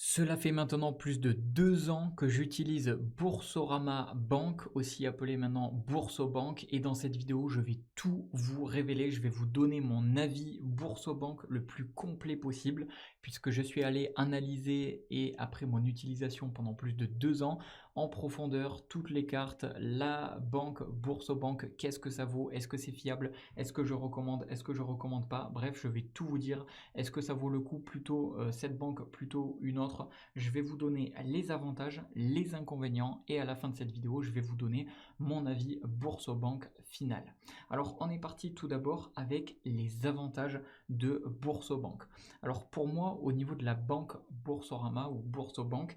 Cela fait maintenant plus de 2 ans que j'utilise Boursorama Bank, aussi appelé maintenant BoursoBank, et dans cette vidéo, je vais tout vous révéler. Je vais vous donner mon avis BoursoBank le plus complet possible, puisque je suis allé analyser et après mon utilisation pendant plus de 2 ans, en profondeur, toutes les cartes, la banque BoursoBank, qu'est-ce que ça vaut, est-ce que c'est fiable, est-ce que je recommande, est-ce que je recommande pas, bref, je vais tout vous dire. Est-ce que ça vaut le coup plutôt cette banque, plutôt une autre? Je vais vous donner les avantages, les inconvénients et à la fin de cette vidéo, je vais vous donner mon avis BoursoBank final. Alors, on est parti tout d'abord avec les avantages de BoursoBank. Alors, pour moi, au niveau de la banque Boursorama ou BoursoBank,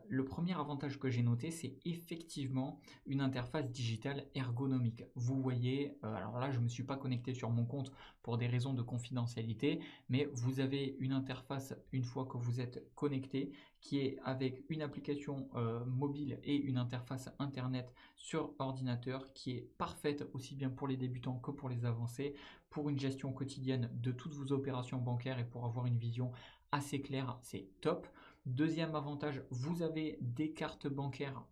le premier avantage que j'ai noté, c'est effectivement une interface digitale ergonomique. Vous voyez, alors là, je ne me suis pas connecté sur mon compte pour des raisons de confidentialité, mais vous avez une interface une fois que vous êtes connecté qui est avec une application mobile et une interface internet sur ordinateur qui est parfaite aussi bien pour les débutants que pour les avancés, pour une gestion quotidienne de toutes vos opérations bancaires et pour avoir une vision assez claire, c'est top. Deuxième avantage, vous avez des cartes bancaires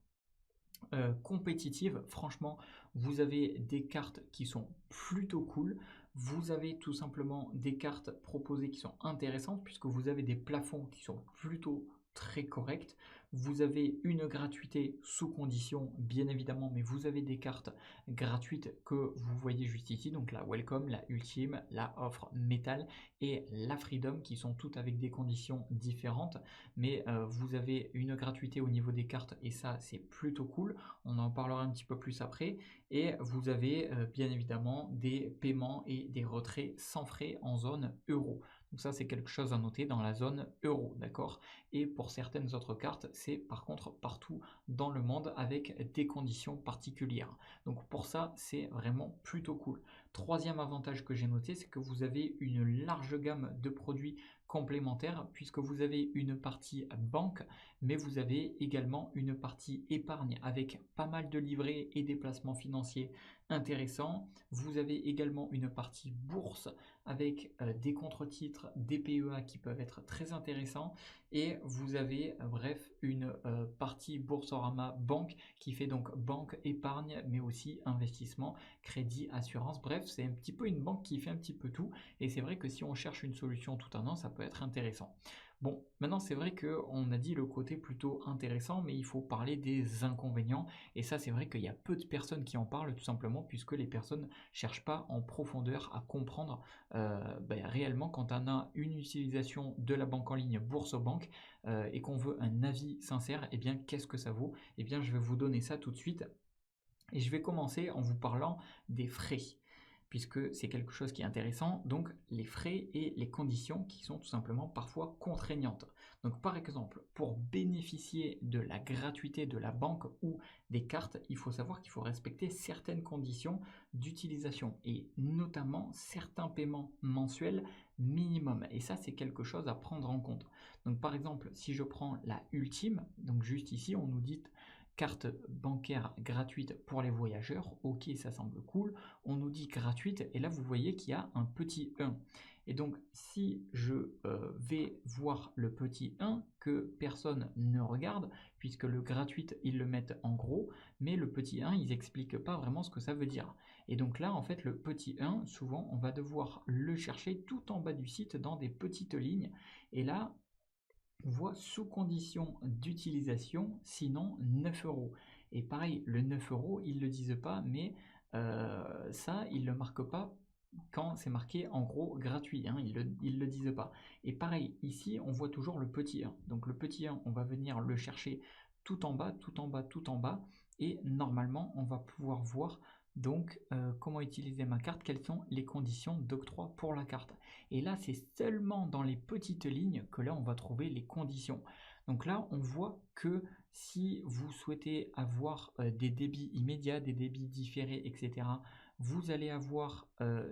compétitives. Franchement, vous avez des cartes qui sont plutôt cool. Vous avez tout simplement des cartes proposées qui sont intéressantes puisque vous avez des plafonds qui sont plutôt très corrects. Vous avez une gratuité sous condition, bien évidemment, mais vous avez des cartes gratuites que vous voyez juste ici. Donc la Welcome, la Ultime, la Offre Metal et la Freedom qui sont toutes avec des conditions différentes. Mais vous avez une gratuité au niveau des cartes et ça, c'est plutôt cool. On en parlera un petit peu plus après. Et vous avez bien évidemment des paiements et des retraits sans frais en zone euro. Donc ça, c'est quelque chose à noter dans la zone euro, d'accord? Et pour certaines autres cartes, c'est par contre partout dans le monde avec des conditions particulières. Donc pour ça, c'est vraiment plutôt cool. Troisième avantage que j'ai noté, c'est que vous avez une large gamme de produits complémentaires puisque vous avez une partie banque, mais vous avez également une partie épargne avec pas mal de livrets et des placements financiers intéressants. Vous avez également une partie bourse avec des contre-titres, des PEA qui peuvent être très intéressants et vous avez bref une partie Boursorama Banque qui fait donc banque, épargne mais aussi investissement, crédit, assurance. Bref, c'est un petit peu une banque qui fait un petit peu tout et c'est vrai que si on cherche une solution tout un an, ça peut être intéressant. Bon, maintenant c'est vrai qu'on a dit le côté plutôt intéressant, mais il faut parler des inconvénients. Et ça, c'est vrai qu'il y a peu de personnes qui en parlent, tout simplement, puisque les personnes ne cherchent pas en profondeur à comprendre réellement quand on a une utilisation de la banque en ligne BoursoBank et qu'on veut un avis sincère, eh bien qu'est-ce que ça vaut? Eh bien je vais vous donner ça tout de suite. Et je vais commencer en vous parlant des frais, puisque c'est quelque chose qui est intéressant, donc les frais et les conditions qui sont tout simplement parfois contraignantes. Donc par exemple, pour bénéficier de la gratuité de la banque ou des cartes, il faut savoir qu'il faut respecter certaines conditions d'utilisation et notamment certains paiements mensuels minimum. Et ça, c'est quelque chose à prendre en compte. Donc par exemple, si je prends la Ultime, donc juste ici, on nous dit carte bancaire gratuite pour les voyageurs, ok, ça semble cool. On nous dit gratuite et là vous voyez qu'il y a un petit 1. Et donc si je vais voir le petit 1 que personne ne regarde, puisque le gratuite ils le mettent en gros, mais le petit 1 ils n'expliquent pas vraiment ce que ça veut dire. Et donc là en fait le petit 1, souvent on va devoir le chercher tout en bas du site dans des petites lignes. Et là on voit sous condition d'utilisation, sinon 9 euros. Et pareil, le 9 euros, ils ne le disent pas, mais ça, ils ne le marquent pas quand c'est marqué en gros gratuit, hein, ils le disent pas. Et pareil, ici, on voit toujours le petit 1. Donc le petit 1, on va venir le chercher tout en bas, tout en bas, tout en bas. Et normalement, on va pouvoir voir donc comment utiliser ma carte, quelles sont les conditions d'octroi pour la carte. Et là, c'est seulement dans les petites lignes que là, on va trouver les conditions. Donc là, on voit que si vous souhaitez avoir des débits immédiats, des débits différés, etc., vous allez avoir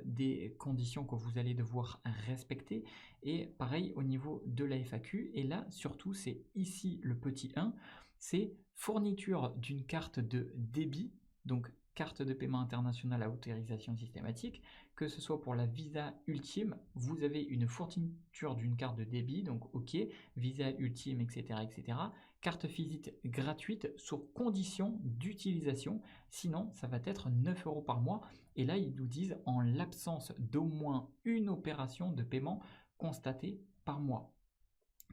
des conditions que vous allez devoir respecter. Et pareil au niveau de la FAQ. Et là, surtout, c'est ici le petit 1, c'est fourniture d'une carte de débit, donc carte de paiement international à autorisation systématique, que ce soit pour la Visa Ultime, vous avez une fourniture d'une carte de débit, donc OK, Visa Ultime, etc., etc. Carte physique gratuite sur condition d'utilisation, sinon ça va être 9 euros par mois. Et là, ils nous disent en l'absence d'au moins une opération de paiement constatée par mois.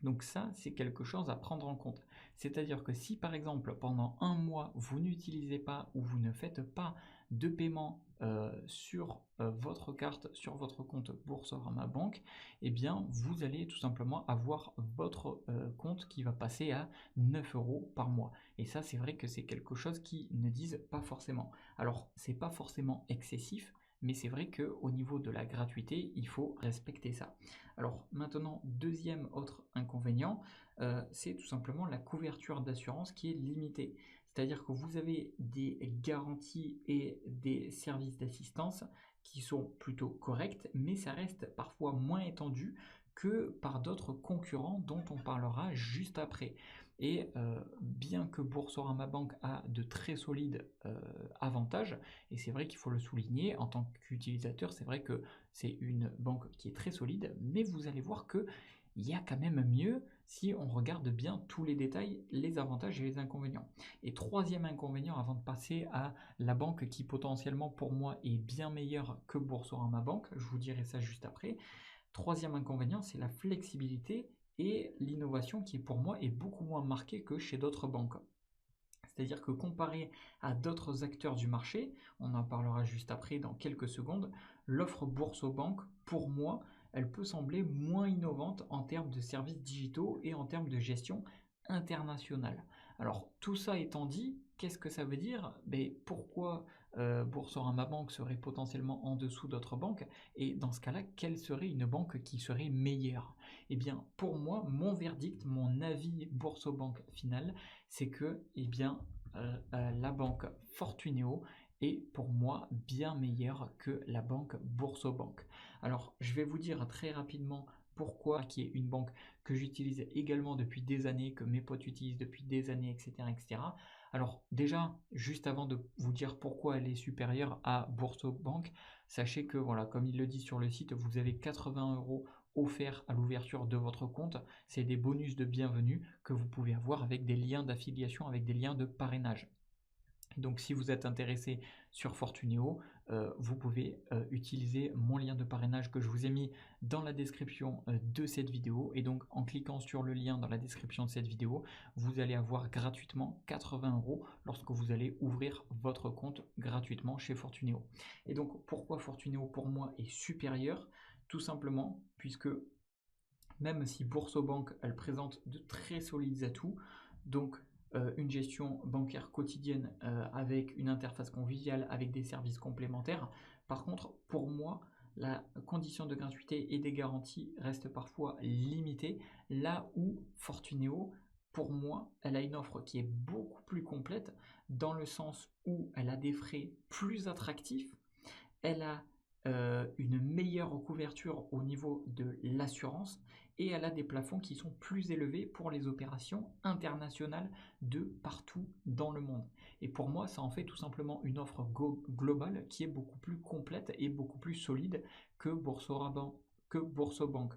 Donc ça, c'est quelque chose à prendre en compte. C'est-à-dire que si par exemple pendant un mois, vous n'utilisez pas ou vous ne faites pas de paiement sur votre carte, sur votre compte Boursorama Banque, eh bien vous allez tout simplement avoir votre compte qui va passer à 9 euros par mois. Et ça, c'est vrai que c'est quelque chose qu'ils ne disent pas forcément. Alors, c'est pas forcément excessif, mais c'est vrai qu'au niveau de la gratuité, il faut respecter ça. Alors maintenant, deuxième autre inconvénient, c'est tout simplement la couverture d'assurance qui est limitée. C'est-à-dire que vous avez des garanties et des services d'assistance qui sont plutôt corrects, mais ça reste parfois moins étendu que par d'autres concurrents dont on parlera juste après. Et bien que Boursorama Bank a de très solides avantages, et c'est vrai qu'il faut le souligner, en tant qu'utilisateur, c'est vrai que c'est une banque qui est très solide, mais vous allez voir que il y a quand même mieux si on regarde bien tous les détails, les avantages et les inconvénients. Et troisième inconvénient, avant de passer à la banque qui potentiellement pour moi est bien meilleure que Boursorama Bank, je vous dirai ça juste après. Troisième inconvénient, c'est la flexibilité et l'innovation qui pour moi est beaucoup moins marquée que chez d'autres banques. C'est-à-dire que comparé à d'autres acteurs du marché, on en parlera juste après dans quelques secondes, l'offre Boursorama, pour moi, elle peut sembler moins innovante en termes de services digitaux et en termes de gestion internationale. Alors tout ça étant dit, qu'est-ce que ça veut dire? Pourquoi Boursorama Bank serait potentiellement en dessous d'autres banques? Et dans ce cas-là, quelle serait une banque qui serait meilleure? Eh bien, pour moi, mon verdict, mon avis Boursorama final, c'est que la banque Fortuneo est pour moi bien meilleure que la banque Boursorama. Alors, je vais vous dire très rapidement pourquoi, qui est une banque que j'utilise également depuis des années, que mes potes utilisent depuis des années, etc., etc. Alors déjà, juste avant de vous dire pourquoi elle est supérieure à Boursorama, sachez que voilà, comme il le dit sur le site, vous avez 80 euros offerts à l'ouverture de votre compte. C'est des bonus de bienvenue que vous pouvez avoir avec des liens d'affiliation, avec des liens de parrainage. Donc si vous êtes intéressé sur Fortuneo, vous pouvez utiliser mon lien de parrainage que je vous ai mis dans la description de cette vidéo. Et donc en cliquant sur le lien dans la description de cette vidéo, vous allez avoir gratuitement 80 euros lorsque vous allez ouvrir votre compte gratuitement chez Fortuneo. Et donc pourquoi Fortuneo pour moi est supérieur? Tout simplement puisque même si Boursorama, elle présente de très solides atouts, donc une gestion bancaire quotidienne avec une interface conviviale, avec des services complémentaires. Par contre, pour moi, la condition de gratuité et des garanties reste parfois limitée, là où Fortuneo, pour moi, elle a une offre qui est beaucoup plus complète, dans le sens où elle a des frais plus attractifs, elle a une meilleure couverture au niveau de l'assurance et elle a des plafonds qui sont plus élevés pour les opérations internationales de partout dans le monde. Et pour moi, ça en fait tout simplement une offre globale qui est beaucoup plus complète et beaucoup plus solide que Boursorama,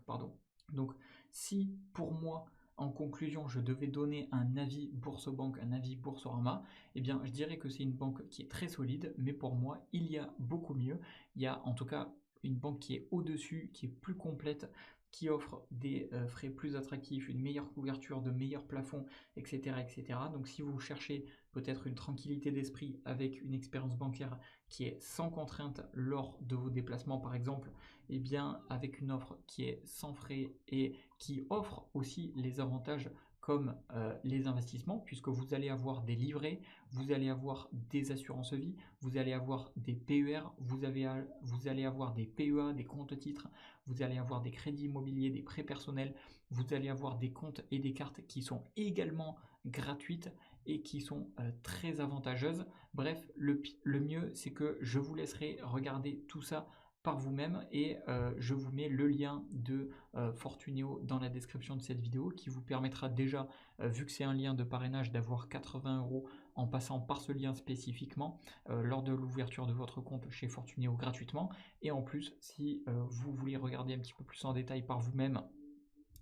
pardon. Donc, si pour moi, en conclusion, je devais donner un avis Boursorama, un avis Boursorama, eh bien, je dirais que c'est une banque qui est très solide, mais pour moi, il y a beaucoup mieux. Il y a en tout cas une banque qui est au-dessus, qui est plus complète, qui offre des frais plus attractifs, une meilleure couverture, de meilleurs plafonds, etc., etc. Donc si vous cherchez peut-être une tranquillité d'esprit avec une expérience bancaire qui est sans contrainte lors de vos déplacements par exemple, eh bien avec une offre qui est sans frais et qui offre aussi les avantages comme les investissements, puisque vous allez avoir des livrets, vous allez avoir des assurances vie, vous allez avoir des PER, vous allez avoir des PEA, des comptes titres, vous allez avoir des crédits immobiliers, des prêts personnels, vous allez avoir des comptes et des cartes qui sont également gratuites et qui sont très avantageuses. Bref, le mieux, c'est que je vous laisserai regarder tout ça par vous-même et je vous mets le lien de Fortuneo dans la description de cette vidéo qui vous permettra déjà, vu que c'est un lien de parrainage, d'avoir 80 € en passant par ce lien spécifiquement lors de l'ouverture de votre compte chez Fortuneo gratuitement. Et en plus, si vous voulez regarder un petit peu plus en détail par vous-même,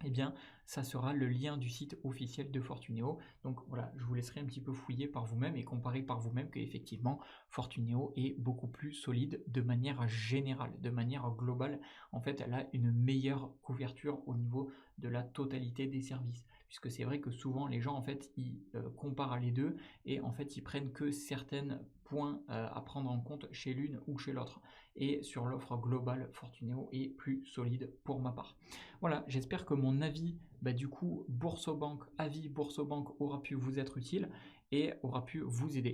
eh bien, ça sera le lien du site officiel de Fortuneo. Donc voilà, je vous laisserai un petit peu fouiller par vous-même et comparer par vous-même qu'effectivement, Fortuneo est beaucoup plus solide de manière générale, de manière globale. En fait, elle a une meilleure couverture au niveau de la totalité des services. Puisque c'est vrai que souvent, les gens, en fait, ils comparent les deux et en fait, ils prennent que certains points à prendre en compte chez l'une ou chez l'autre. Et sur l'offre globale, Fortuneo est plus solide pour ma part. Voilà, j'espère que mon avis, du coup, avis Boursobank aura pu vous être utile et aura pu vous aider.